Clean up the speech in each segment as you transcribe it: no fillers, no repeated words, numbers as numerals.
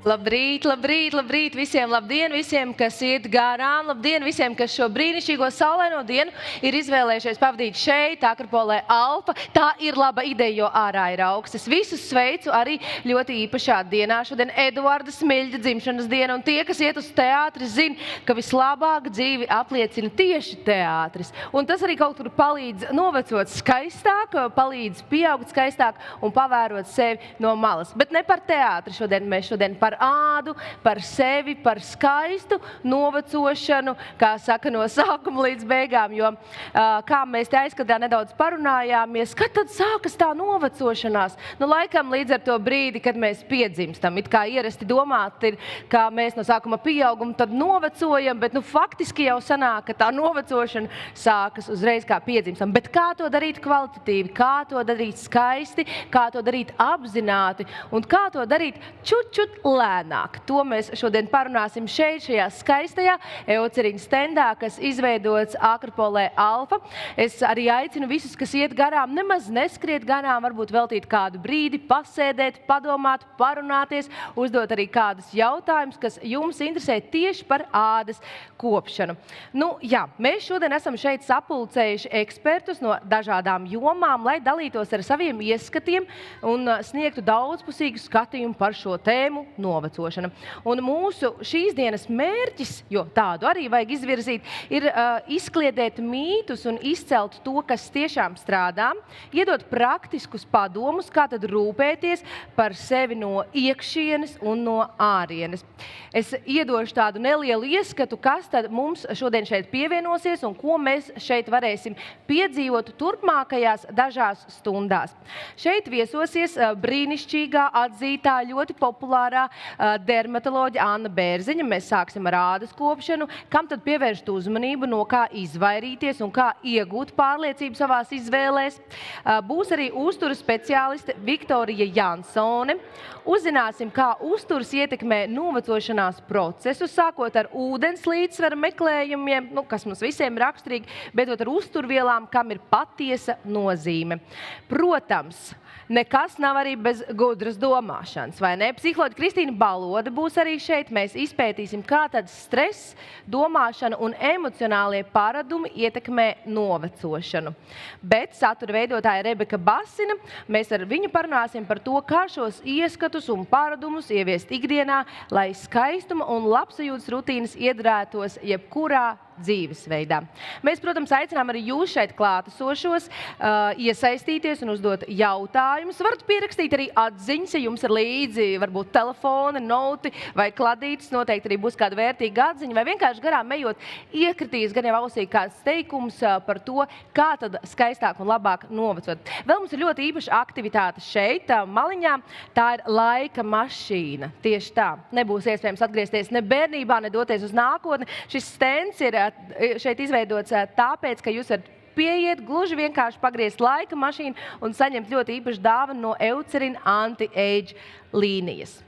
Labrīt, labrīt, labrīt visiem, labdien visiem, kas iet garām, labdien visiem, kas šo brīnišķīgo saulaino dienu ir izvēlējušies pavadīt šeit, Akropolē Alfa. Tā ir laba ideja, jo ārā ir augsts. Es visus sveicu arī ļoti īpašā dienā. Šodien Eduarda Smiļģa dzimšanas diena, un tie, kas iet uz teātri, zina, ka vislabāk dzīvi apliecina tieši teātris. Un tas arī kaut kur palīdz novecot skaistāk, palīdz pieaugt skaistāk un pavērot sevi no malas. Bet ne par teātri mēs šodien par ādu, par sevi, par skaistu novecošanu, kā saka, no sākuma līdz beigām, jo kā mēs te aizkadrā nedaudz parunājāmies, kad tad sākas tā novecošanās? Nu, laikam līdz ar to brīdi, kad mēs piedzimstam, it kā ierasti domāt ir, kā mēs no sākuma pieauguma tad novecojam, bet nu faktiski jau sanāk, ka tā novecošana sākas uzreiz kā piedzimstam. Bet kā to darīt kvalitatīvi, kā to darīt skaisti, kā to darīt apzināti un kā to darīt čut lēnāk. To mēs šodien parunāsim šeit, šajā skaistajā Euceriņa stendā, kas izveidots Akropolē Alfa. Es arī aicinu visus, kas iet garām, nemaz neskriet garām, varbūt veltīt kādu brīdi, pasēdēt, padomāt, parunāties, uzdot arī kādus jautājumus, kas jums interesē tieši par ādas kopšanu. Nu, jā, mēs šodien esam šeit sapulcējuši ekspertus no dažādām jomām, lai dalītos ar saviem ieskatiem un sniegtu daudzpusīgu skatījumu par šo tēmu novecošana. Un mūsu šīs dienas mērķis, jo tādu arī vajag izvirzīt, ir izkliedēt mītus un izcelt to, kas tiešām strādā, iedot praktiskus padomus, kā tad rūpēties par sevi no iekšienes un no ārienes. Es iedošu tādu nelielu ieskatu, kas tad mums šodien šeit pievienosies un ko mēs šeit varēsim piedzīvot turpmākajās dažās stundās. Šeit viesosies brīnišķīgā, atzītā, ļoti populārā dermatoloģa Anna Bērziņa. Mēs sāksim ar ādas kopšanu, kam tad pievērst uzmanību, no kā izvairīties un kā iegūt pārliecību savās izvēlēs. Būs arī uzturas speciāliste Viktorija Jansone. Uzzināsim, kā uzturas ietekmē novecošanās procesu, sākot ar ūdens līdzsvera meklējumiem, kas mums visiem ir raksturīgi, beidzot ar uzturvielām, kam ir patiesa nozīme. Protams, nekas nav arī bez gudras domāšanas, vai ne? Psiholoģe Kristīna Balode būs arī šeit. Mēs izpētīsim, kā tad stress, domāšana un emocionālie paradumi ietekmē novecošanu. Bet satura veidotāja Rebeka Basina, mēs ar viņu parunāsim par to, kā šos ieskatus un paradumus ieviest ikdienā, lai skaistuma un labsajūtas rutīnas iedarētos jebkurā dzīvesveidā. Mēs, protams, aicinām arī jūs šeit klātesošos iesaistīties un uzdot jautājumus. Varat pierakstīt arī atziņas, ja jums ir līdzi varbūt telefoni, noti vai kladītes. Noteikti arī būs kāda vērtīga atziņa, vai vienkārši garām ejot iekritīs gan jau ausī kāds teikums par to, kā tad skaistāk un labāk novecot. Vēl mums ir ļoti īpaša aktivitāte šeit, maliņā. Tā ir laika mašīna. Tieši tā. Nebūs iespējams atgriezties ne bērnībā, ne doties uz nākotni. Šis stends ir šeit izveidots tāpēc, ka jūs varat pieiet, gluži vienkārši pagriezt laika mašīnu un saņemt ļoti īpašu dāvanu no Eucerina Anti-Age līnijas.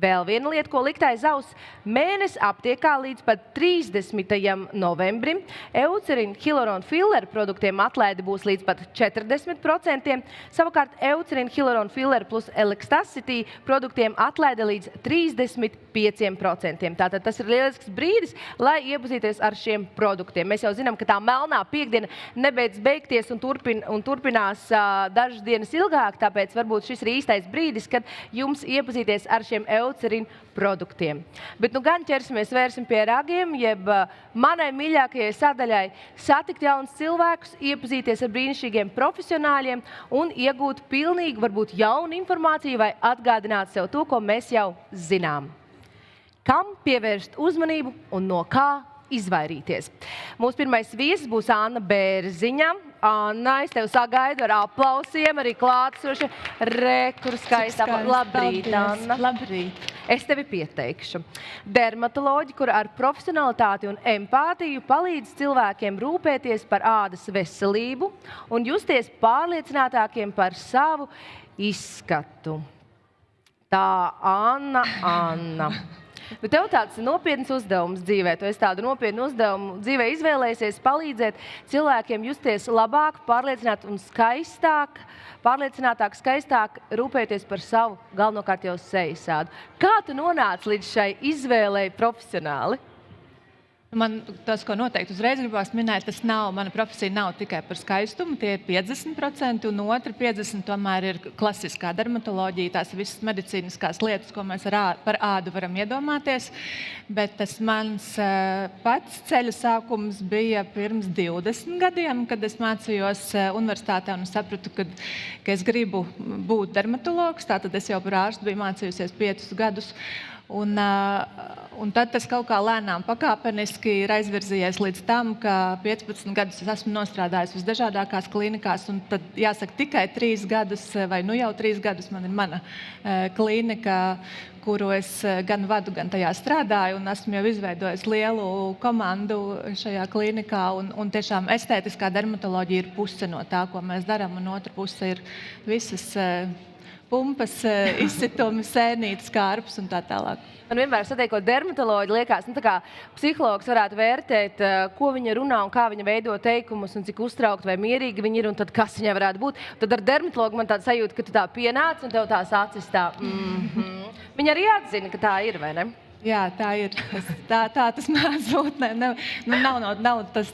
Vēl viena lieta, ko likt aiz auss, mēnesi aptiekā līdz pat 30. novembrim. Eucerina Hyaluronu Filler produktiem atlaide būs līdz pat 40%. Savukārt Eucerina Hyaluronu Filler plus Elasticity produktiem atlaide līdz 35%. Tātad tas ir lielisks brīdis, lai iepazīties ar šiem produktiem. Mēs jau zinām, ka tā melnā piekdiena nebeidz beigties un turpinās dažas dienas ilgāk, tāpēc varbūt šis ir īstais brīdis, kad jums iepazīties ar šiem Eucerina produktiem. Bet nu gan vērsim pie ragiem, jeb manai mīļākajai sadaļai satikt jaunus cilvēkus, iepazīties ar brīnišķīgiem profesionāļiem un iegūt pilnīgi, varbūt jaunu informāciju vai atgādināt sev to, ko mēs jau zinām. Kam pievērst uzmanību un no kā izvairīties? Mūsu pirmais viesis būs Anna Bērziņa. Anna, es tev sagaidu ar aplausiem, arī klātsoši. Kur skaistā. Labrīt, Anna. Labrīt. Es tevi pieteikšu. Dermatoloģi, kur ar profesionalitāti un empātiju palīdz cilvēkiem rūpēties par ādas veselību un justies pārliecinātākiem par savu izskatu. Tā, Anna. Bet tev tāds nopietns uzdevums dzīvē. Tu esi tādu nopietnu uzdevumu dzīvē izvēlējies palīdzēt cilvēkiem justies labāk, pārliecinātāk, skaistāk, rūpēties par savu galvenokārt jau sejas ādu. Kā tu nonāci līdz šai izvēlei profesionāli? Man tas, ko noteikti uzreiz gribās minēt, mana profesija nav tikai par skaistumu, tie ir 50%, un otra 50% tomēr ir klasiskā dermatoloģija, tās visas medicīniskās lietas, ko mēs par ādu varam iedomāties. Bet tas mans pats ceļa sākums bija pirms 20 gadiem, kad es mācījos universitātē un sapratu, ka es gribu būt dermatologs, tātad es jau par ārstu biju mācījusies 5 gadus. Un tad tas kaut kā lēnām pakāpeniski ir aizvirzījies līdz tam, ka 15 gadus es esmu nostrādājis visdažādākās klīnikās, un tad jāsaka tikai 3 gadus, vai nu jau 3 gadus man ir mana klīnika, kuru es gan vadu, gan tajā strādāju, un esmu jau izveidojis lielu komandu šajā klīnikā, un tiešām estētiskā dermatoloģija ir puse no tā, ko mēs darām, un otra puse ir visas pumpas, izsitumi, sēnītes, kārpus un tā tālāk. Man vienmēr satiekot dermatoloģi liekas, tā kā psihologs varētu vērtēt, ko viņa runā un kā viņa veido teikumus un cik uztraukti vai mierīgi viņa ir un tad kas viņai varētu būt. Tad ar dermatologu man tāda sajūta, ka tu tā pienāc un tev tās acis tā. Viņa arī atzina, ka tā ir, vai ne? Jā, tā ir. Tā tas mēdz būt. Tas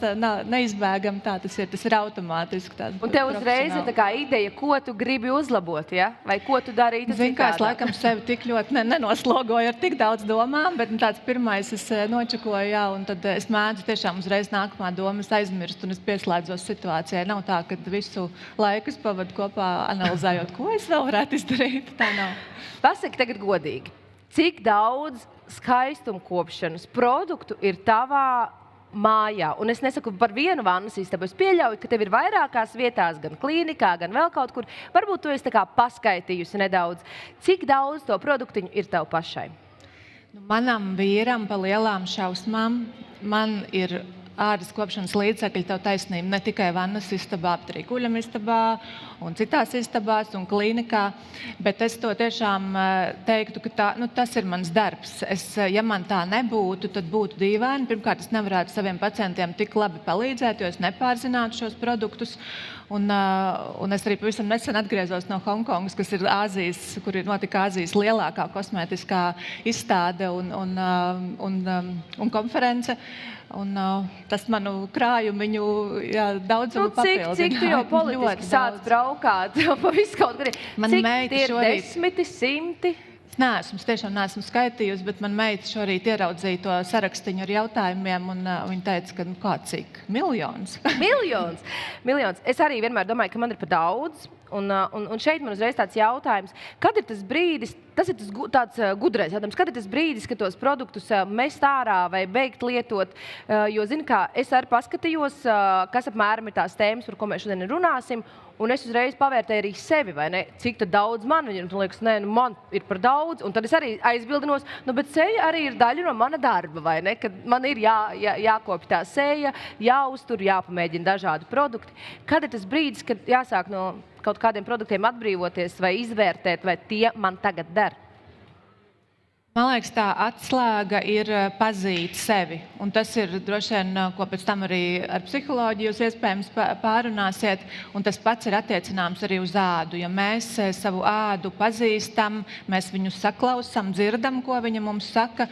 neizbēgam, tā tas ir. Tas ir automātiski. Un tev uzreiz ir tā kā ideja, ko tu gribi uzlabot, ja? Vai ko tu darītu citādi? Es laikam sevi tik ļoti nenoslogoju ar tik daudz domām, bet tāds pirmais es nočakoju, jā, un tad es mēdzu tiešām uzreiz nākamā domas aizmirst, un es pieslēdzos situācijai. Nav tā, ka visu laiku es pavadu kopā analizējot, ko es vēl varētu izdarīt. Tā nav. Pasaki tagad godīgi. Cik daudz skaistumkopšanas produktu ir tavā mājā? Un es nesaku par vienu vannas istabu. Es pieļauju, ka tev ir vairākās vietās, gan klīnikā, gan vēl kaut kur. Varbūt tu esi tā kā paskaitījusi nedaudz. Cik daudz to produktiņu ir tev pašai? Manam vīram pa lielām šausmām man ir ādas kopšanas līdzekļi, tev taisnība, ne tikai vannas istabā, bet arī guļamistabā un citās istabās un klīnikā. Bet es to tiešām teiktu, ka tas ir mans darbs. Ja man tā nebūtu, tad būtu dīvaini. Pirmkārt, es nevarētu saviem pacientiem tik labi palīdzēt, jo es nepārzinātu šos produktus. Un es arī pavisam nesen atgriezos no Hongkongas, kas ir Āzijas, kur notika Āzijas lielākā kosmētiskā izstāde un konference. Un tas manu krājumiņu daudzumu papildina. Cik tu jau politiski sāc braukāt pa visu kaut kur? Cik tie ir desmiti, simti? Es tiešām neesmu skaitījusi, bet man meita šorīt ieraudzīja to sarakstiņu ar jautājumiem, un viņa teica, ka kā cik? Miljons. Miljons. Es arī vienmēr domāju, ka man ir pa daudz. Un šeit man uzreiz tāds jautājums, kad ir tas brīdis, tas ir tāds gudrais jautājums, kad ir tas brīdis, ka tos produktus mest ārā vai beigt lietot, jo, zini kā, es arī paskatījos, kas apmēram ir tās tēmas, par ko mēs šodien runāsim, un es uzreiz pavērtēju arī sevi, vai ne, cik tad daudz man, un man liekas, man ir par daudz, un tad es arī aizbildinos, bet seja arī ir daļa no mana darba, vai ne, kad man ir jākopja tā seja, jāuztur, jāpamēģina dažādi produkti. Kad ir tas brīdis, kad jāsāk no kaut kādiem produktiem atbrīvoties vai izvērtēt, vai tie man tagad der? Man liekas, tā atslēga ir pazīt sevi. Un tas ir droši vien, ko pēc tam arī ar psiholoģiju jūs iespējams pārunāsiet. Un tas pats ir attiecināms arī uz ādu. Ja mēs savu ādu pazīstam, mēs viņu saklausam, dzirdam, ko viņa mums saka,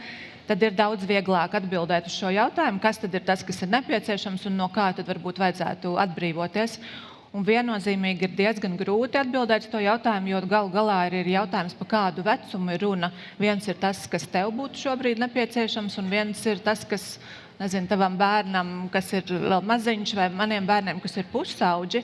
tad ir daudz vieglāk atbildēt uz šo jautājumu, kas tad ir tas, kas ir nepieciešams un no kā tad varbūt vajadzētu atbrīvoties. Un viennozīmīgi ir diezgan grūti atbildēt uz to jautājumu, jo galu galā ir jautājums, par kādu vecumu ir runa. Viens ir tas, kas tev būtu šobrīd nepieciešams, un viens ir tas, kas, nezinu, tavam bērnam, kas ir vēl maziņš, vai maniem bērniem, kas ir pusauģi,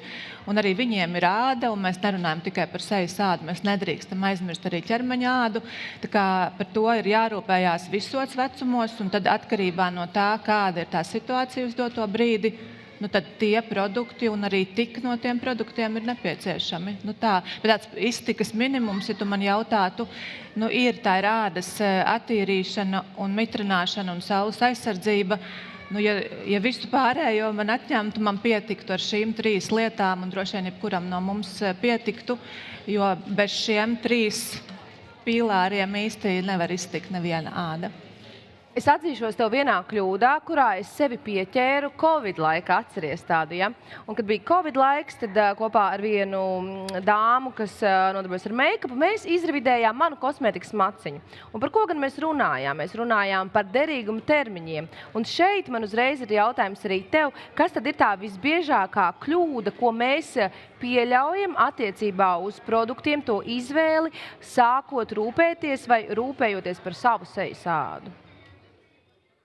un arī viņiem ir āda, un mēs nerunājam tikai par sejas ādu, mēs nedrīkstam aizmirst arī ķermeņa ādu. Tā kā par to ir jārūpējās visos vecumos, un tad atkarībā no tā, kāda ir tā situācija uz doto brīdi, tad tie produkti un arī tik no tiem produktiem ir nepieciešami. Bet tāds iztikas minimums, ja tu man jautātu, tā ir ādas attīrīšana un mitrināšana un saules aizsardzība. Ja visu pārējo man atņemtu, man pietiktu ar šīm 3 lietām, un droši vien jebkuram no mums pietiktu, jo bez šiem 3 pīlāriem īsti nevar iztikt neviena āda. Es atzīšos tev vienā kļūdā, kurā es sevi pieķēru Covid laikā, atceries tādu, ja? Un, kad bija Covid laiks, tad kopā ar vienu dāmu, kas nodarbojas ar make-upu, mēs izrevidējām manu kosmētikas maciņu. Un par ko gan mēs runājām? Mēs runājām par derīguma termiņiem. Un šeit man uzreiz ir jautājums arī tev, kas tad ir tā visbiežākā kļūda, ko mēs pieļaujam attiecībā uz produktiem, to izvēli, sākot rūpēties vai rūpējoties par savu sejas ādu?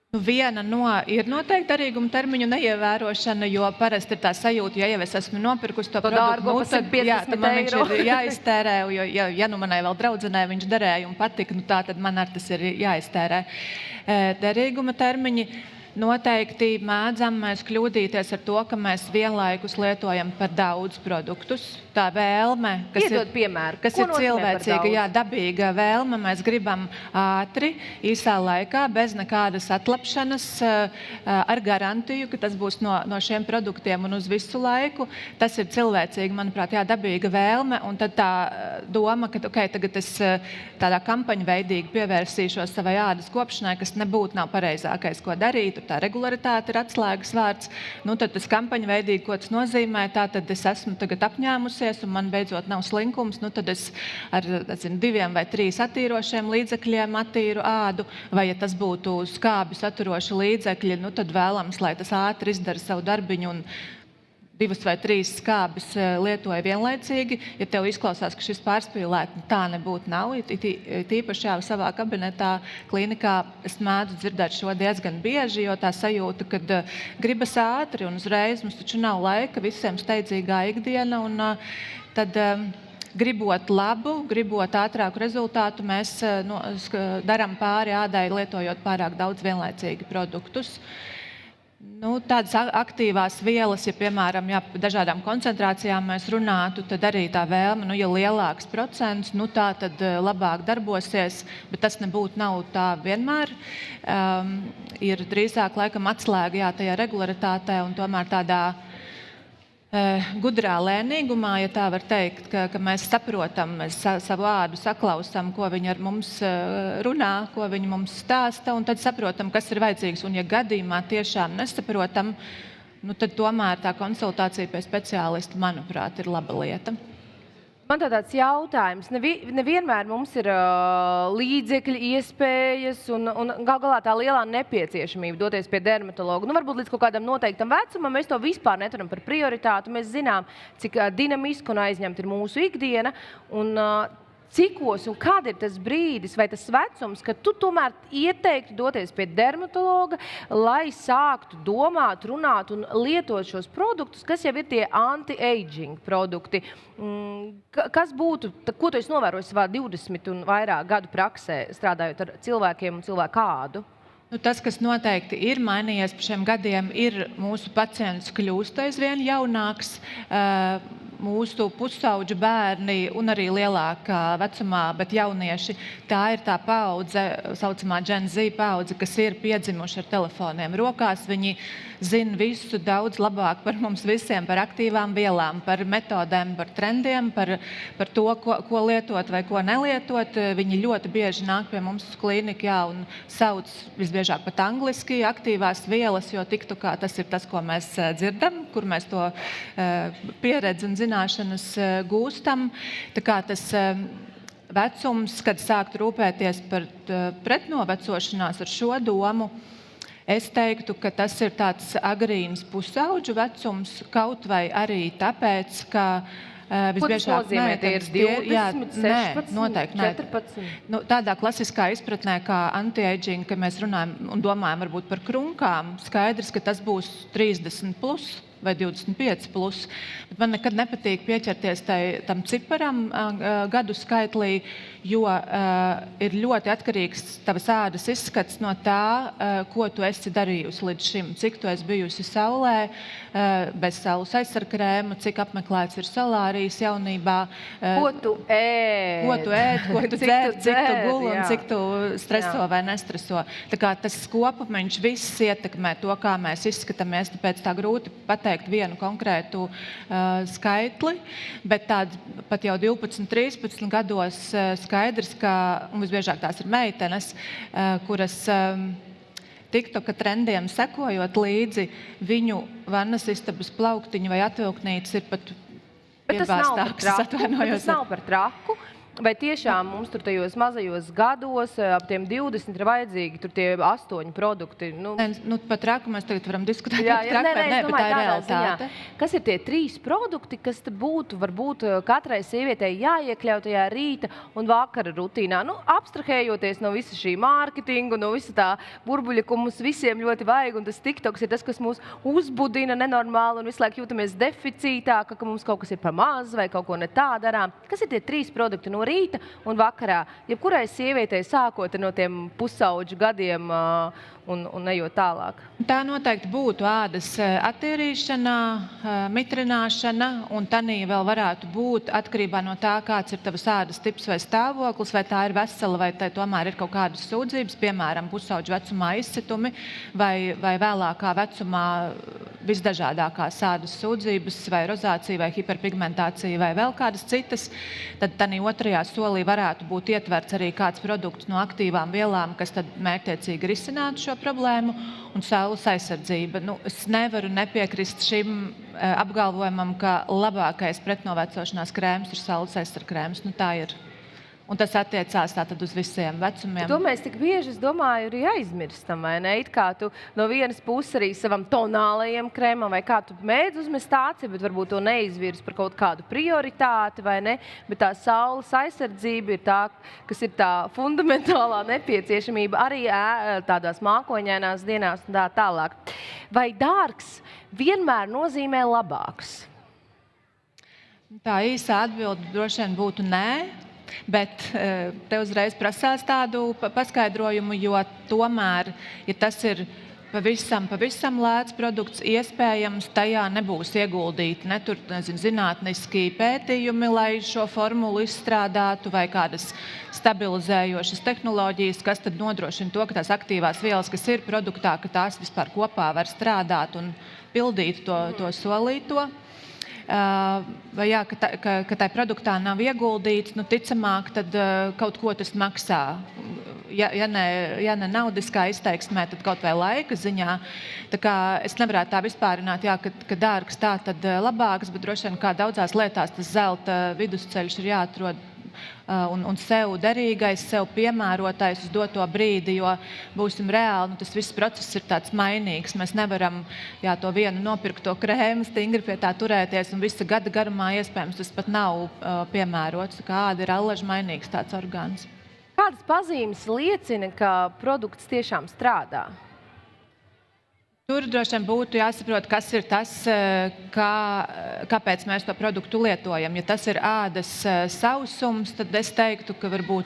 Viena ir noteikti derīguma termiņu neievērošana, jo parasti ir tā sajūta, ja jau es esmu nopirkusi to produktu, tad man viņš ir jāiztērē, jo ja nu manai vēl draudzenei viņš derēja un patika, tā tad man ar tas ir jāiztērē. Derīguma termiņi noteikti mēdzam mēs kļūdīties ar to, ka mēs vienlaikus lietojam par daudz produktus. Tā vēlme, kas ir cilvēcīga, dabīga vēlme, mēs gribam ātri, īsā laikā, bez nekādas atlapšanas, ar garantiju, ka tas būs no šiem produktiem un uz visu laiku. Tas ir cilvēcīgi, manuprāt, dabīga vēlme, un tad tā doma, ka tagad es tādā kampaņveidīgi pievērsīšos savai ādas kopšanai, kas nebūtu nav pareizākais, ko darīt. Tā regularitāte ir atslēgas vārds. Tad tas kampaņveidīgi, ko tas nozīmē, tad es esmu tagad apņēmusies un man beidzot nav slinkums, tad es ar 2 vai 3 attīrošiem līdzekļiem attīru ādu, vai ja tas būtu skābi saturoši līdzekļi, tad vēlams, lai tas ātri izdara savu darbiņu un 2 vai 3 skābes lietoja vienlaicīgi. Ja tev izklausās, ka šis pārspīlēti, tā nebūtu nav. Tīpaši jau savā kabinetā, klinikā es mēdzu dzirdēt šo diezgan bieži, jo tā sajūta, kad gribas ātri un uzreiz mums taču nav laika, visiem steidzīgā ikdiena. Un tad gribot labu, gribot ātrāku rezultātu, mēs darām pāri ādai, lietojot pārāk daudz vienlaicīgi produktus. Tādas aktīvās vielas, ja piemēram par dažādām koncentrācijām mēs runātu, tad arī tā vēlme, ja lielāks procents, tā tad labāk darbosies, bet tas nav tā vienmēr. Ir drīzāk laikam atslēga tajā regularitātē un tomēr tādā gudrā lēnīgumā, ja tā var teikt, ka mēs saprotam, mēs savu ādu saklausām, ko viņi ar mums runā, ko viņi mums stāsta, un tad saprotam, kas ir vajadzīgs. Un ja gadījumā tiešām nesaprotam, tad tomēr tā konsultācija pie speciālista, manuprāt, ir laba lieta. Man tāds jautājums. Nevienmēr mums ir līdzekļi, iespējas un gal galā tā lielā nepieciešamība doties pie dermatologa. Varbūt līdz kaut kādam noteiktam vecumam mēs to vispār neturam par prioritātu. Mēs zinām, cik dinamiski un aizņemta ir mūsu ikdiena. Un cikos un kad ir tas brīdis vai tas vecums, kad tu tomēr ieteiktu doties pie dermatologa, lai sāktu domāt, runāt un lietot šos produktus, kas jau ir tie anti-aging produkti. Kas būtu, ko tu esi novērojis savā 20 un vairāk gadu praksē, strādājot ar cilvēkiem un cilvēku ādu? Tas, kas noteikti ir mainījies pa šiem gadiem, ir mūsu pacients kļūst aizvien jaunāks. Mūsu pusauģu bērni un arī lielākā vecumā, bet jaunieši, tā ir tā paudze, saucamā Gen Z paudze, kas ir piedzimuši ar telefoniem rokās. Viņi zina visu daudz labāk par mums visiem, par aktīvām vielām, par metodēm, par trendiem, par to, ko lietot vai ko nelietot. Viņi ļoti bieži nāk pie mums uz klīniku un sauc visbiežāk pat angliski aktīvās vielas, jo tiktu kā tas ir tas, ko mēs dzirdam, kur mēs to pieredzi un zināšanas gūstam. Tā kā tas vecums, kad sākt rūpēties par pretnovecošanās ar šo domu, es teiktu, ka tas ir tāds agrīns pusauģu vecums, kaut vai arī tāpēc, ka visbiežāk meitenes ir 20, 16, noteikti, 14? Tādā klasiskā izpratnē, kā anti-aging, ka mēs runājam un domājam varbūt par krunkām, skaidrs, ka tas būs 30 plus. Vai 25 plus. Bet man nekad nepatīk pieķerties tam ciparam gadu skaitlī, jo ir ļoti atkarīgs tavas ādas izskats no tā, ko tu esi darījusi līdz šim. Cik tu esi bijusi saulē, bez saules aizsarkrēma, cik apmeklēts ir solārijas jaunībā. Ko tu ēd? Ko tu ēd, ko tu dzer, cik tu guli un cik tu streso vai nestreso. Tā kā tas kopumiņš viss ietekmē to, kā mēs izskatāmies, tāpēc tā grūti pateikt vienu konkrētu skaitli, bet pat jau 12, 13 gados skaidrs, ka, un visbiežāk tās ir meitenes, kuras TikToka trendiem sekojot līdzi, viņu vannas istabas plauktiņi vai atvilknītes ir pat Bet iebāstāks, tas nav par traku. Vai tiešām mums tur tajos mazajos gados, ap tiem 20 ir vajadzīgi tur tie 8 produkti? Par traku mēs tagad varam diskutēt. Es bet tā ir realitāte. Kas ir tie 3 produkti, kas te būtu, varbūt katrai sievietei jāiekļaut tajā rīta un vakara rutīnā? Abstrahējoties no visa šī mārketinga, no visa tā burbuļa, ko mums visiem ļoti vajag, un tas TikToks ir tas, kas mūs uzbudina nenormāli un visu laiku jūtamies deficītā, ka mums kaut kas ir par maz vai kaut ko ne tā darām. Kas ir tie 3 produkti no rīta un vakarā, jebkurai sievietei sākot no tiem pusauģu gadiem un ejot tālāk? Tā noteikti būtu ādas attīrīšana, mitrināšana, un tanī vēl varētu būt atkarībā no tā, kāds ir tavas ādas tips vai stāvoklis, vai tā ir vesela, vai tai tomēr ir kaut kādas sūdzības, piemēram, pusauģu vecumā izsitumi, vai vēlākā vecumā visdažādākās ādas sūdzības, vai rozācija, vai hiperpigmentācija, vai vēl kādas citas. Tad tanī otrajā solī varētu būt ietverts arī kāds produkts no aktīvām vielām, kas tad mērķtiecīgi risinātu šo problēmu, un saules aizsardzība. Es nevaru nepiekrist šim apgalvojumam, ka labākais pretnovecošanās krēms ir saules aizsarga krēms. Tā ir. Un tas attiecās tātad uz visiem vecumiem. To mēs tik bieži, es domāju, arī aizmirstam, vai ne? It kā tu no vienas puses arī savam tonālajiem krēmam, vai kā tu mēdz uzmest aci, bet varbūt to neizvirs par kaut kādu prioritāti, vai ne? Bet tā saules aizsardzība ir tā, kas ir tā fundamentālā nepieciešamība arī tādās mākoņainās dienās un tā tālāk. Vai dārgs vienmēr nozīmē labāks? Tā īsā atbilde droši vien būtu nē. Bet te uzreiz prasās tādu paskaidrojumu, jo tomēr, ja tas ir pavisam lēts produkts, iespējams, tajā nebūs ieguldīti ne tur, zinātniski pētījumi, lai šo formulu izstrādātu, vai kādas stabilizējošas tehnoloģijas, kas tad nodrošina to, ka tās aktīvās vielas, kas ir produktā, ka tās vispār kopā var strādāt un pildīt to solīto. Vai jā, ka tai produktā nav ieguldīts, ticamāk, tad kaut ko tas maksā. Ja ne naudiskā izteiksmē, tad kaut vai laika ziņā. Tā kā es nevarētu tā vispārināt, jā, ka dārgs tā tad labāks, bet droši vien kā daudzās lietās tas zelta vidusceļš ir jāatrod. Un sev derīgais, sev piemērotais uz doto brīdi, jo būsim reāli, tas viss process ir tāds mainīgs. Mēs nevaram to vienu nopirkto krēmu stingri pie tā turēties, un visa gada garumā iespējams tas pat nav piemērots. Kā āda ir allaž mainīgs tāds orgāns. Kādas pazīmes liecina, ka produkts tiešām strādā? Tur droši vien būtu jāsaprot, kas ir tas, kāpēc mēs to produktu lietojam. Ja tas ir ādas sausums, tad es teiktu, ka varbūt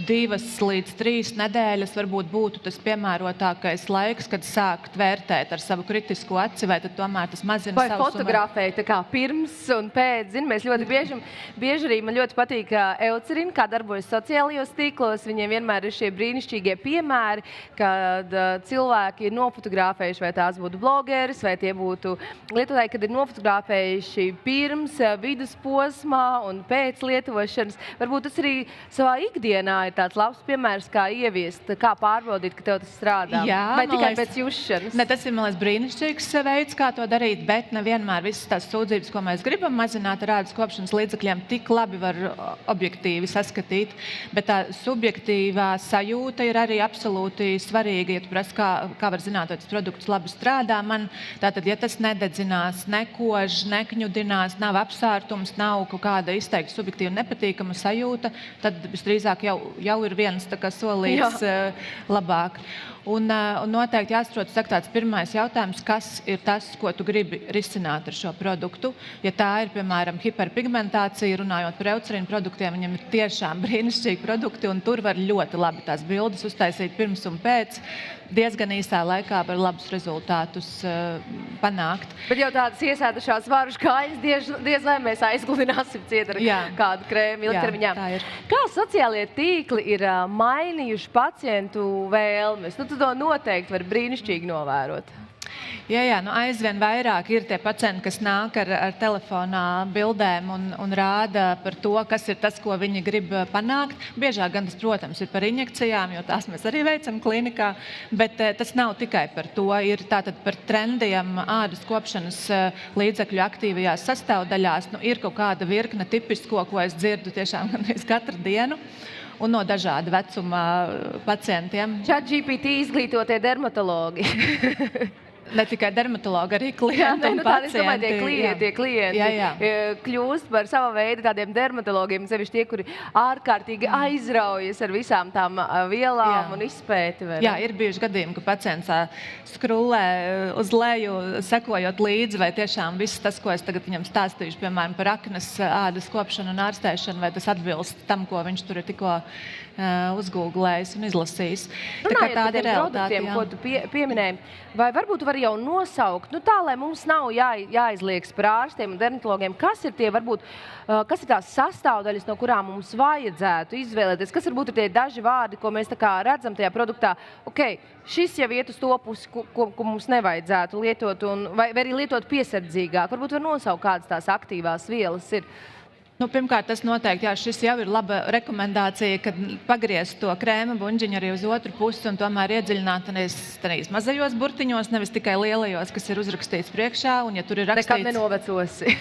2 līdz 3 nedēļas varbūt būtu tas piemērotākais laiks, kad sākt vērtēt ar savu kritisko aci, vai tad tomēr tas mazina vai sausumu. Vai fotografēt tā kā pirms un pēc. Mēs ļoti bieži arī man ļoti patīk Eucerina, kā darbojas sociālajos tīklos. Viņiem vienmēr ir šie brīnišķīgie piemēri, kad cilvēki ir nofotografējuši, vai tās būtu blogeris, vai tie būtu lietotāji, kad ir nofotografējuši pirms, vidusposmā un pēc lietošanas. Varbūt tas arī savā ikdienā ir tāds labs piemērs, kā ieviest, kā pārbaudīt, ka tev tas strādā. Jā, vai tikai pēc jušanas? Ne, tas ir, man liekas, brīnišķīgs veids, kā to darīt, bet nevienmēr visas tās sūdzības, ko mēs gribam mazināt ar ādas kopšanas līdzekļiem, tik labi var objektīvi saskatīt. Bet tā subjektīvā sajūta ir arī absolūti svarīga, ja tu prasi, kā var zināt, vai tas produkts labi strādā man. Tātad, ja tas nededzinās, nekož, nekņudinās, nav apsārtums, nav kaut kāda izteikta subjektīva nepatīkama sajūta, tad visdrīzāk jau ir viens solīts labāk. Un noteikti jāsaprot, tāds pirmais jautājums, kas ir tas, ko tu gribi risināt ar šo produktu. Ja tā ir, piemēram, hiperpigmentācija, runājot par Eucerina produktiem, viņam ir tiešām brīnišķīgi produkti, un tur var ļoti labi tās bildes uztaisīt pirms un pēc. Diezgan īsā laikā var labus rezultātus panākt. Bet jau tādas iesēdušās varušu kājas, diez vai mēs aizgludināsim ciet ar kādu krēmu ilgtermiņā. Kā sociālie tīkli ir mainījuši pacientu vēlmes? Tu to noteikti var brīnišķīgi novērot. Jā, aizvien vairāk ir tie pacienti, kas nāk ar telefonā bildēm un rāda par to, kas ir tas, ko viņi grib panākt. Biežāk gan tas, protams, ir par injekcijām, jo tās mēs arī veicam klinikā, bet tas nav tikai par to. Ir tātad par trendiem ādas kopšanas līdzekļu aktīvajās sastāvdaļās. Ir kaut kāda virkne tipisko, ko es dzirdu tiešām gandrīz katru dienu. Un no dažāda vecuma pacientiem. ChatGPT izglītotie dermatologi. Ne tikai dermatologi, arī klienti un pacienti. Es domāju, tie klienti kļūst par sava veida tādiem dermatologiem, sevišķi tie, kuri ārkārtīgi aizraujas ar visām tām vielām un izpēti. Jā, ir bijuši gadījumi, ka pacients skrulē uz leju, sekojot līdzi, vai tiešām viss tas, ko es tagad viņam stāstīšu, piemēram, par aknas ādas kopšanu un ārstēšanu, vai tas atbilst tam, ko viņš tur ir tikko uzgooglējis un izlasījis. Runājot par tiem produktiem, ko tu pieminēji, vai varbūt tu vari jau nosaukt, tā, lai mums nav jāizlieks par ārstiem un dermatologiem, kas ir tie varbūt, kas ir tās sastāvdaļas, no kurām mums vajadzētu izvēlēties, kas varbūt ir tie daži vārdi, ko mēs tā kā redzam tajā produktā, šis jau iet uz to pusi, ko mums nevajadzētu lietot, vai arī lietot piesardzīgāk, varbūt var nosaukt, kādas tās aktīvās vielas ir. Pirmkārt, tas noteikti, šis jau ir laba rekomendācija, kad pagriezt to krēma buņģiņu arī uz otru pusi un tomēr iedziļināt tādīs mazajos burtiņos, nevis tikai lielajos, kas ir uzrakstīts priekšā, un ja tur ir rakstīts... Nekad nenovecosi.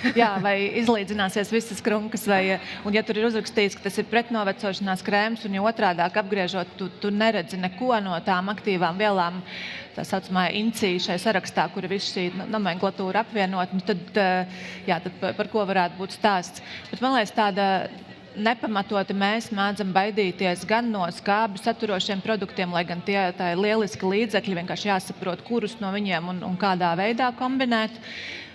Vai izlīdzināsies visas krunkas, un ja tur ir uzrakstīts, ka tas ir pretnovecošanās krēms, un ja otrādāk apgriežot, tu neredzi neko no tām aktīvām vielām, tā saucamā INCI šai sarakstā, kur ir viss šī nomenklatūra apvienot, tad par ko varētu būt stāsts. Bet man liekas, tāda nepamatoti mēs mēdzam baidīties gan no skābi saturošiem produktiem, lai gan tā ir lieliski līdzekļi, vienkārši jāsaprot, kurus no viņiem un kādā veidā kombinēt.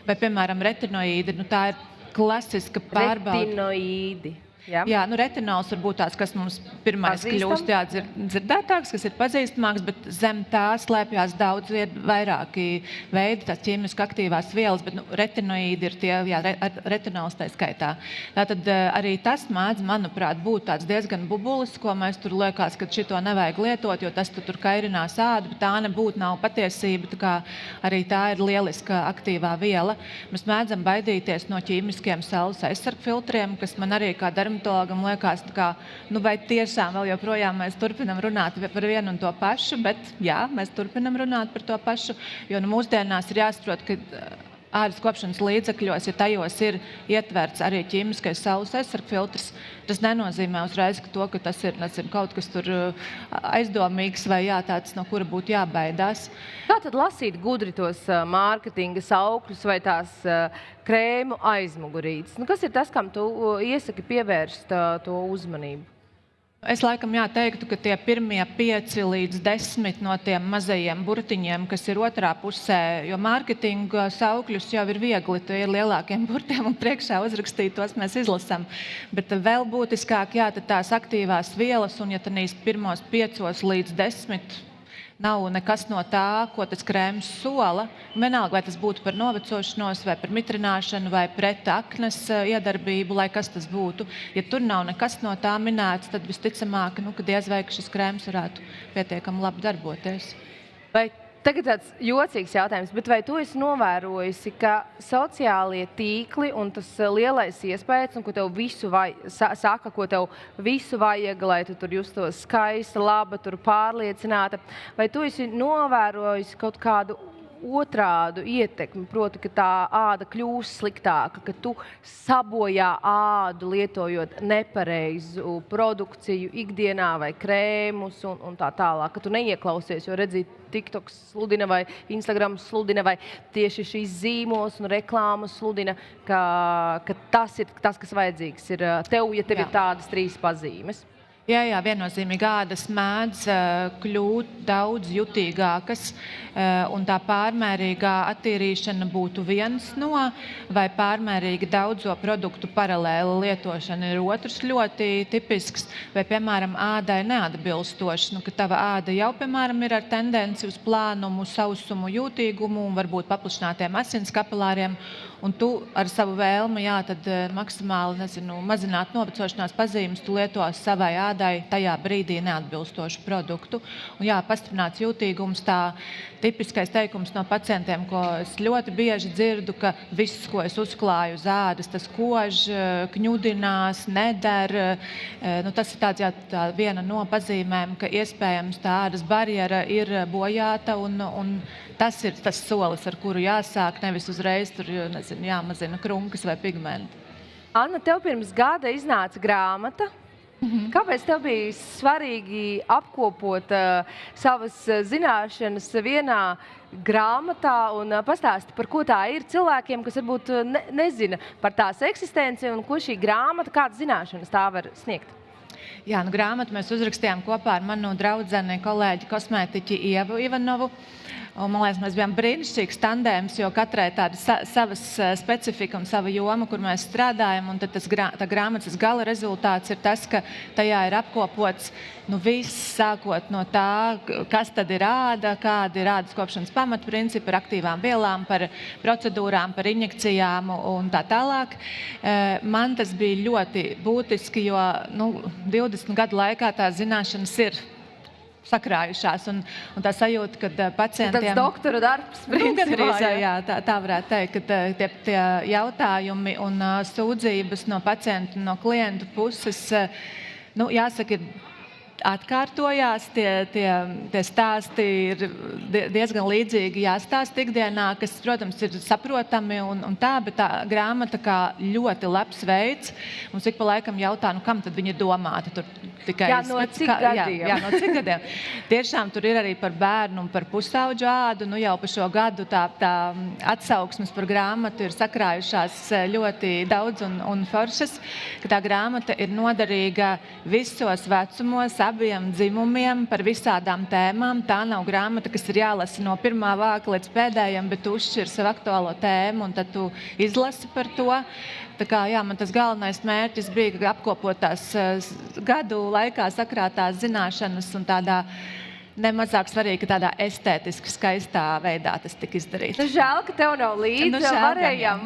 Vai, piemēram, retinoīdi, tā ir klasiska pārbaude. Retinoīdi. Jā, retinols var būt tāds, kas mums pirmais kļūst dzirdētāks, kas ir pazīstamāks, bet zem tā slēpjās daudz vairāki veidi, tās ķīmiski aktīvās vielas, bet retinoīdi ir tie, retinols tā skaitā. Tātad arī tas mēdz, manuprāt, būt tāds diezgan bubulis, ko mēs tur liekas, ka šito nevajag lietot, jo tas tur kairinās ādu, bet tā nebūtu nav patiesība, tā kā arī tā ir lieliska aktīvā viela. Mēs mēdzam baidīties no ķīmiskiem saules aizsargfiltriem, kas man arī kā dermatologam liekas, vai tiešām vēl joprojām mēs turpinam runāt par vienu un to pašu, bet jā, mēs turpinam runāt par to pašu, jo mūsdienās ir jāsaprot, ka ādas kopšanas līdzekļos, ja tajos ir ietverts arī ķīmiskais saules aizsargfiltrs, tas nenozīmē uzreiz ka tas ir kaut kas tur aizdomīgs vai tāds, no kura būtu jābaidās. Kā tad lasīt gudri tos mārketinga saukļus vai tās krēmu aizmugurītes? Kas ir tas, kam tu iesaki pievērst to uzmanību? Es laikam teiktu, ka tie pirmie 5 līdz 10 no tiem mazajiem burtiņiem, kas ir otrā pusē, jo mārketinga saukļus jau ir viegli, tie ir lielākiem burtiem un priekšā uzrakstītos mēs izlasam. Bet vēl būtiskāk, tad tās aktīvās vielas, un ja tanīs pirmos 5 līdz 10 nav nekas no tā, ko tas krēms sola. Vienalga, vai tas būtu par novecošanos, vai par mitrināšanu, vai pret aknes iedarbību, lai kas tas būtu. Ja tur nav nekas no tā minēts, tad visticamāk, ka diez vai šis krēms varētu pietiekami labi darboties. Vai tagad tāds jocīgs jautājums, bet vai tu esi novērojusi, ka sociālie tīkli un tas lielais iespējas, un ko tev saka, ko tev visu vajag, lai tu tur justos skaista, laba, tur pārliecināta, vai tu esi novērojusi kaut kādu otrādu ietekmi, proti, ka tā āda kļūst sliktāka, ka tu sabojā ādu lietojot nepareizu produkciju ikdienā vai krēmus un tā tālāk, ka tu neieklausies, jo redzi, TikTok sludina vai Instagram sludina vai tieši šīs zīmos un reklāmas sludina, ka tas ir tas, kas vajadzīgs ir tev, ja tev ir tādas 3 pazīmes. Jā, viennozīmīgi ādas mēdz kļūt daudz jutīgākas, un tā pārmērīgā attīrīšana būtu viens no, vai pārmērīgi daudzo produktu paralēla lietošana ir otrs ļoti tipisks, vai, piemēram, ādai neatbilstošs, ka tava āda jau, piemēram, ir ar tendenci uz plānumu, sausumu, jūtīgumu un varbūt paplašinātiem asins kapilāriem, un tu ar savu vēlmi, tad maksimāli, mazināt novecošanās pazīmes, tu lieto savai tādai tajā brīdī neatbilstošu produktu. Un jā, pastiprināts jūtīgums, tā tipiskais teikums no pacientiem, ko es ļoti bieži dzirdu, ka viss, ko es uzklāju uz ādas, tas kož, kņudinās, neder. Tas ir tāds, jā, tā viena no pazīmēm, ka iespējams tā ādas barjera ir bojāta un tas ir tas solis, ar kuru jāsāk, nevis uzreiz tur, jāmazina krunkas vai pigmenti. Anna, tev pirms gada iznāca grāmata. Kāpēc tev bija svarīgi apkopot savas zināšanas vienā grāmatā un pastāsti, par ko tā ir cilvēkiem, kas varbūt nezina par tās eksistenci un ko šī grāmata, kādas zināšanas tā var sniegt? Jā, grāmatu mēs uzrakstījām kopā ar manu draudzeni, kolēģi, kosmētiķi Ievu Ivanovu. Un, man liekas, mēs bijām brīnišķīgs tandēms, jo katrai tāda savas specifika un sava joma, kur mēs strādājam. Un tad tā grāmatas gala rezultāts ir tas, ka tajā ir apkopots viss, sākot no tā, kas tad ir āda, kāda ir ādas kopšanas pamatprincipi, par aktīvām vielām, par procedūrām, par injekcijām un tā tālāk. Man tas bija ļoti būtiski, jo 20 gadu laikā tās zināšanas ir sakrājušās, un tā sajūta, ka pacientiem... Tas doktora darbs, principā, jā, tā varētu teikt, ka tie jautājumi un sūdzības no pacientu, no klientu puses, jāsaka, ir atkārtojās, tie stāsti ir diezgan līdzīgi jāstāsta ikdienā, kas, protams, ir saprotami un tā, bet tā grāmata kā ļoti labs veids. Mums ik pa laikam jautā, kam tad viņa domāta? Tur tikai no cik gadiem? Jā, no cik gadiem. Tiešām tur ir arī par bērnu un par pusauģu ādu. Jau pa šo gadu tā atsauksmes par grāmatu ir sakrājušās ļoti daudz un foršas, ka tā grāmata ir noderīga visos vecumos, abiem dzimumiem, par visādām tēmām. Tā nav grāmata, kas ir jālasa no pirmā vāka līdz pēdējiem, bet tu uzšķir savu aktuālo tēmu un tad tu izlasi par to. Tā kā, jā, man tas galvenais mērķis bija apkopot tās gadu laikā sakrātās zināšanas un tādā nemazāk svarīgi, ka tādā estētiski skaistā veidā tas tika izdarīts. Žēl, ka tev nav līdzi.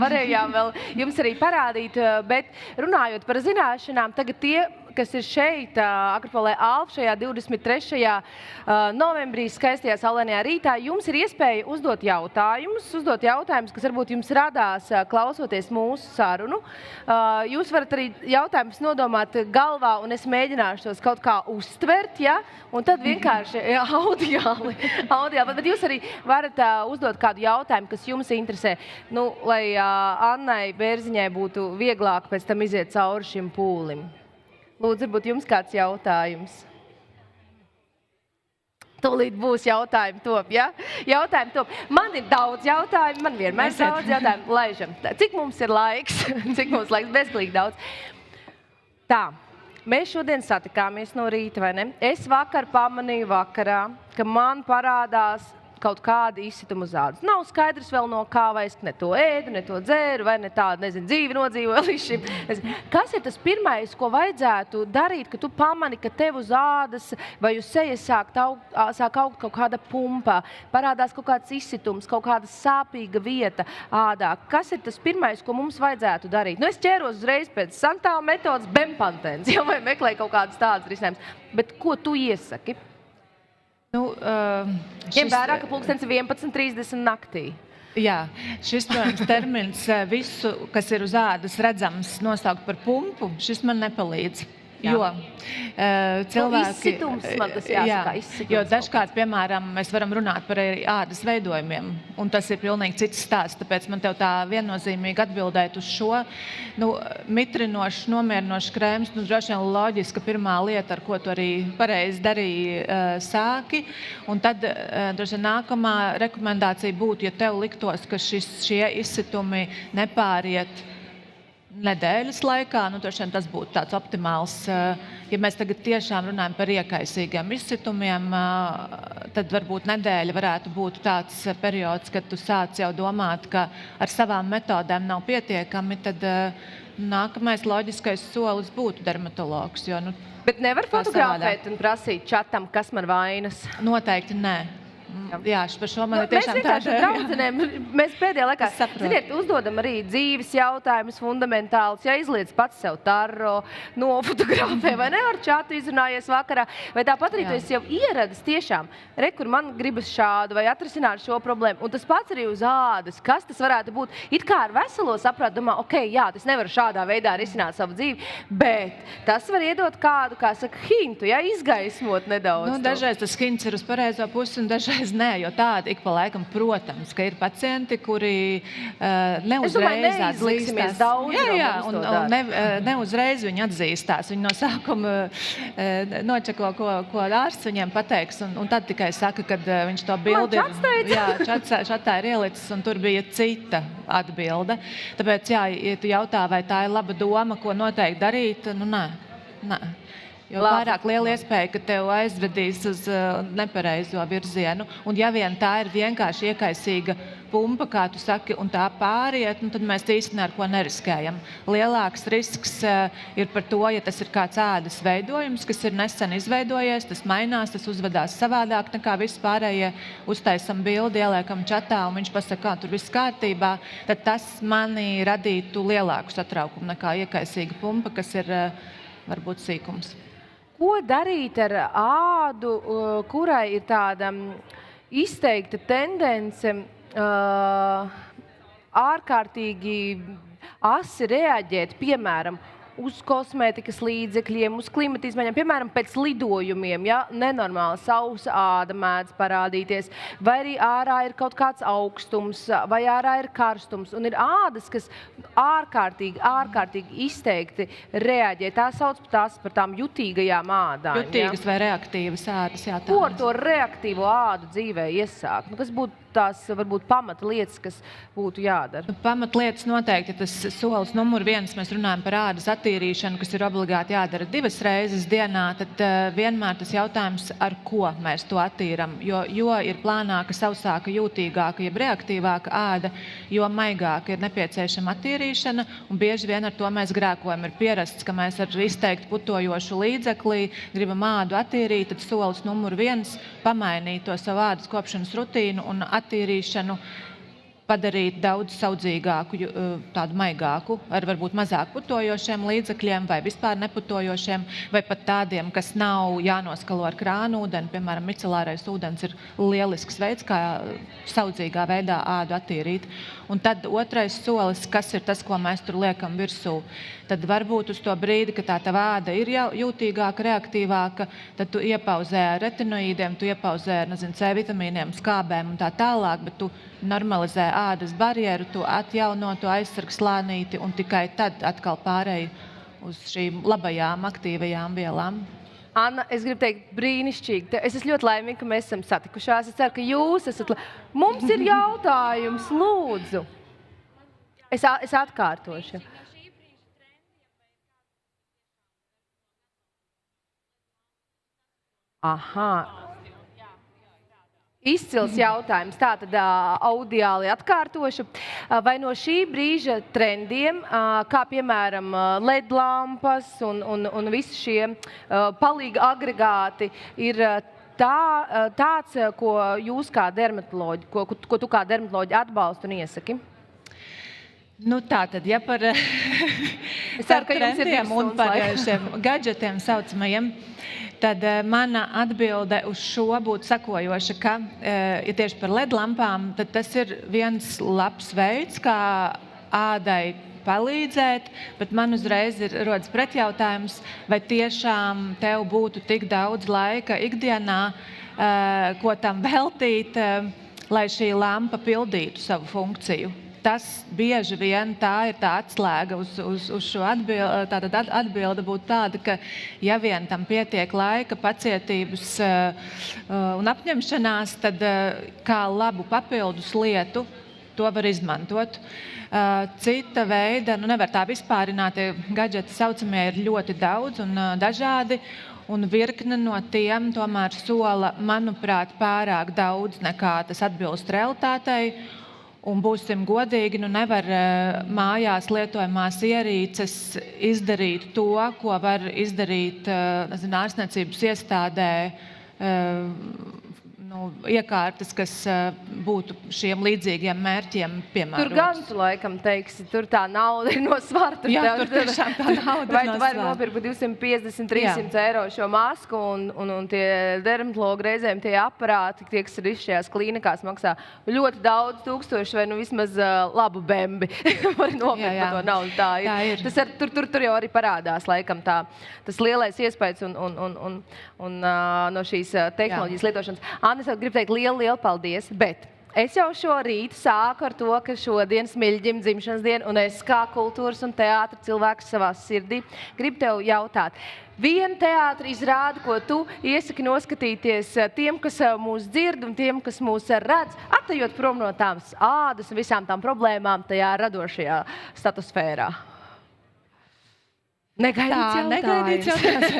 Varējām vēl jums arī parādīt, bet runājot par zināšanām, tagad tie, kas ir šeit, Akropolē Alfa, šajā 23. novembrī skaistajā saulainajā rītā, jums ir iespēja uzdot jautājumus, kas varbūt jums radās klausoties mūsu sarunu. Jūs varat arī jautājumus nodomāt galvā, un es mēģināšu tos kaut kā uztvert, ja? Un tad vienkārši audiāli. Bet jūs arī varat uzdot kādu jautājumu, kas jums interesē, lai Annai Bērziņai būtu vieglāk pēc tam iziet cauri šim pūlim. Lūdzu, varbūt jums kāds jautājums. Tūlīt būs jautājumi top, ja? Jautājumi top. Man ir daudz jautājumu, man vienmēr ir daudz jautājumu. Laižam. Cik mums ir laiks? Cik mums laiks? Bezgalīgi daudz. Tā, mēs šodien satikāmies no rīta, vai ne? Es vakar pamanīju vakarā, ka man parādās kaut kāda izsituma uz ādas. Nav skaidrs vēl no kā, vai es ne to ēdu, ne to dzēru, vai ne tādu, dzīvi nodzīvoju līdz šim. Kas ir tas pirmais, ko vajadzētu darīt, ka tu pamani, ka tev uz ādas vai uz sejas sāk augt kaut kāda pumpa, parādās kaut kāds izsitums, kaut kāda sāpīga vieta ādā? Kas ir tas pirmais, ko mums vajadzētu darīt? Es ķēros uzreiz pēc Santāla metodas bempantens, vai meklēju kaut kādas tādas risinājumus. Bet ko tu iesaki? Ņem vērā, ka pulkstens ir 11:30 naktī. Jā, šis, protams, termins visu, kas ir uz ādas redzams, nosaukt par pumpu, šis man nepalīdz. Jo cilvēki... Izsitums, man tas jāsaka, izsitums. Jo dažkārt, piemēram, mēs varam runāt par ādas veidojumiem, un tas ir pilnīgi cits stāsts, tāpēc man tev tā viennozīmīgi atbildēt uz šo. Mitrinošs, nomierinošs krēms, droši vien loģiska pirmā lieta, ar ko tu arī pareizi darīji, sāki, un tad droši vien nākamā rekomendācija būtu, ja tev liktos, ka šie izsitumi nepāriet nedēļas laikā, droši vien tas būtu tāds optimāls. Ja mēs tagad tiešām runājam par iekaisīgiem izsitumiem, tad varbūt nedēļa varētu būt tāds periods, kad tu sāc jau domāt, ka ar savām metodēm nav pietiekami, tad nākamais loģiskais solis būtu dermatologs. Jo, Bet nevar fotografēt un prasīt čatam, kas man vainas? Noteikti nē. Jā, par šo man ir tiešām mēs draudzenēm, mēs pēdējā laikā, ziniet, uzdodam arī dzīves jautājumus fundamentālus, ja izliec pats sev tarro, nofotografē, vai ne, ar čatu izrunājies vakarā, vai tāpat arī tu esi jau ieradis tiešām, kur man gribas šādu, vai atrisināt šo problēmu, un tas pats arī uz ādas, kas tas varētu būt, it kā ar veselo saprāt, domā, jā, tas nevar šādā veidā risināt savu dzīvi, bet tas var iedot kādu, kā saka, hintu, ja, izgaismot nedaudz. Dažreiz tas hints ir uz pareizo pusi un dažreiz nē, jo tādi ik pa laikam, protams, ka ir pacienti, kuri neuzreiz atzīstās. Un neuzreiz viņi atzīstās. Viņi no sākuma nočeko, ko ārsts viņiem pateiks, un tad tikai saka, kad viņš to bildi čatā ir ielicis, un tur bija cita atbilde. Tāpēc, ja tu jautā, vai tā ir laba doma, ko noteikti darīt, nē. Jo pārāk liela iespēja, ka tev aizvedīs uz nepareizo virzienu. Un ja vien tā ir vienkārši iekaisīga pumpa, kā tu saki, un tā pāriet, tad mēs īsti ar ko neriskējam. Lielāks risks ir par to, ja tas ir kāds ādas veidojums, kas ir nesen izveidojies, tas mainās, tas uzvedās savādāk nekā viss pārējie. Uztaisam bildi, ieliekam čatā, un viņš pasaka, tur viss kārtībā, tad tas mani radītu lielāku satraukumu nekā iekaisīga pumpa, kas ir varbūt sīkums. Ko darīt ar ādu, kurai ir tāda izteikta tendence ārkārtīgi asi reaģēt, piemēram, uz kosmētikas līdzekļiem, uz klimata izmaiņām, piemēram, pēc lidojumiem, ja nenormāli sausa āda mēdz parādīties, vai arī ārā ir kaut kāds augstums, vai ārā ir karstums, un ir ādas, kas ārkārtīgi izteikti reaģē. Tā sauc par tām jutīgajām ādām. Jutīgas vai reaktīvas ādas, jā. Ko ar to reaktīvo ādu dzīvē iesākt? Kas būtu tās, varbūt, pamata lietas, kas būtu jādara? Pamatlietas noteikti tas solis numur 1, mēs runājam par ādas attīrīšanu, kas ir obligāti jādara 2 reizes dienā, tad vienmēr tas jautājums, ar ko mēs to attīram. Jo ir plānāka, sausāka, jūtīgāka, jeb reaktīvāka āda, jo maigāka ir nepieciešama attīrīšana, un bieži vien ar to mēs grēkojam. Ir pierasts, ka mēs ar izteikti putojošu līdzeklī gribam ādu attīrīt, tad solis numur 1 pamainīt to savu ādas kopšanas rutīnu un attīrīšanu padarīt daudz saudzīgāku, tādu maigāku, ar varbūt mazāk putojošiem līdzekļiem vai vispār neputojošiem, vai pat tādiem, kas nav jānoskalo ar krānu ūdeni. Piemēram, micelārais ūdens ir lielisks veids, kā saudzīgā veidā ādu attīrīt. Un tad otrais solis, kas ir tas, ko mēs tur liekam virsū, tad varbūt uz to brīdi, ka tā tava āda ir jūtīgāka, reaktīvāka, tad tu iepauzē ar retinoīdiem, tu iepauzē ar, C vitamīniem, skābēm un tā tālāk, bet tu normalizē ādas barjeru, tu atjauno to aizsargslānīti un tikai tad atkal pārēj uz šīm labajām, aktīvajām vielām. Anna, es gribu teikt brīnišķīgi. Es esmu ļoti laimīga, ka mēs esam satikušās. Es ceru, ka jūs esat... Mums ir jautājums, lūdzu. Es atkārtošu. Aha. Izcils jautājums, tātad audiāli atkārtošu. Vai no šī brīža trendiem, kā piemēram LED lampas un visi šie palīga agregāti, ir tāds, ko jūs kā dermatoloģi, ko tu kā dermatoloģi atbalsti un iesaki? Tātad, ja par trendiem un par šiem gadžetiem saucamajiem, tad mana atbilde uz šo būtu sakojoša, ka, ja tieši par LED lampām, tad tas ir viens labs veids, kā ādai palīdzēt, bet man uzreiz rodas pretjautājums, vai tiešām tev būtu tik daudz laika ikdienā, ko tam veltīt, lai šī lampa pildītu savu funkciju. Tas bieži vien tā ir tā atslēga uz šo atbildi. Tātad atbilde būtu tāda, ka ja vien tam pietiek laika, pacietības un apņemšanās, tad kā labu papildus lietu to var izmantot. Cita veida, nevar tā vispārināt, gadžeti saucamie ir ļoti daudz un dažādi, un virkne no tiem tomēr sola, manuprāt, pārāk daudz nekā tas atbilst realitātei. Un būsim godīgi, nevar mājās lietojamās ierīces izdarīt to, ko var izdarīt ārstniecības iestādē iekārtas, kas būtu šiem līdzīgiem mērķiem piemērotas. Tur gan tu laikam teiksi, tur tā nauda ir no svara. Jā, tur tiešām tā nauda vai ir no tu vari svara. nopirkt par 250-300 eiro šo masku un tie dermatologi reizēm tie aparāti, tie, kas ir šajās klīnikās, maksā ļoti daudz tūkstoši vai vismaz labu bembi. Var nopirkt par to naudu. Tā ir. Tur jau arī parādās laikam tas lielais iespējas un no šīs tehnoloģijas lietošanas. Anna, es gribu teikt lielu paldies, bet es jau šo rītu sāku ar to, ka šodien Smiļģim dzimšanas diena, un es kā kultūras un teātra cilvēks savā sirdī gribu tev jautāt. Vienu teātra izrādi, ko tu iesaki noskatīties tiem, kas mūs dzird un tiem, kas mūs redz, atejot prom no tās ādas un visām tām problēmām tajā radošajā statosfērā. Negaidīts jautājums.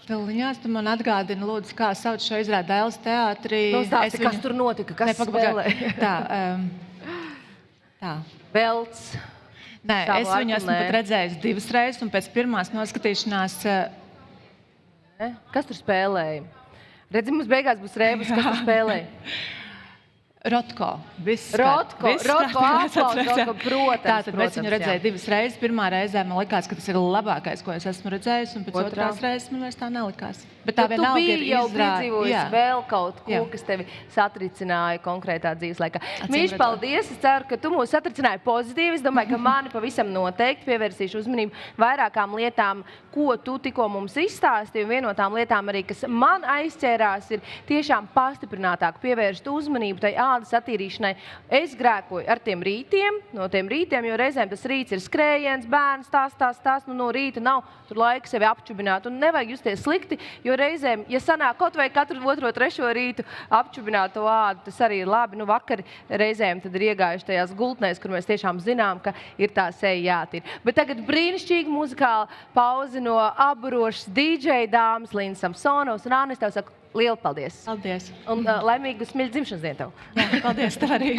Pilniņās, tu man atgādini, lūdzu, kā sauc šo izrādi Dailes teātrī. Stāsti, kas tur notika, kas spēlē? Tā. Velts. Nē, es viņu esmu pat redzējis 2 reizes, un pēc pirmās noskatīšanās... Kas tur spēlēja? Redzi, mums beigās būs rēbus, kas tur spēlēja? Rotko. Rotko, protams. Tātad es viņu redzēju 2 reizes. Pirmā reizē man likās, ka tas ir labākais, ko es esmu redzējis, un pēc otrās reizes man vairs tā nelikās. Bet tā vienalga ir izrāde. Tu biji jau piedzīvojis vēl kaut ko, kas tevi satricināja konkrētā dzīves laikā. Mīļš, paldies! Es ceru, ka tu mūs satricināji pozitīvi. Es domāju, ka mani pavisam noteikti pievērsīšu uzmanību vairākām lietām, ko tu tikko mums izstāstīji. Un viena no tām lietām arī, kas man aizķērās, ir tiešām pastiprinātāk pievērst uzmanību tai ādas attīrīšanai. Es grēkoju ar tiem rītiem, no tiem rītiem, jo reizēm tas rīts ir skrējiens, bērns, tās, no rīta nav tur laika sevi apčubināt. Un nevajag justies slikti, jo reizēm, ja sanāk kaut vai katru 2., 3. rītu apčubināt to ādu, tas arī ir labi. Vakar reizēm tad ir iegājuši tajās gultnēs, kur mēs tiešām zinām, ka ir tā seja jātīr. Bet tagad brīnišķīgi muzikāla pauze no aburošas DJ dāmas Līnas Samsonovas. Un Anna, es tev saku lielu paldies. Paldies. Un laimīgu Smiļģa dzimšanas dienu tev. Jā, paldies tev arī.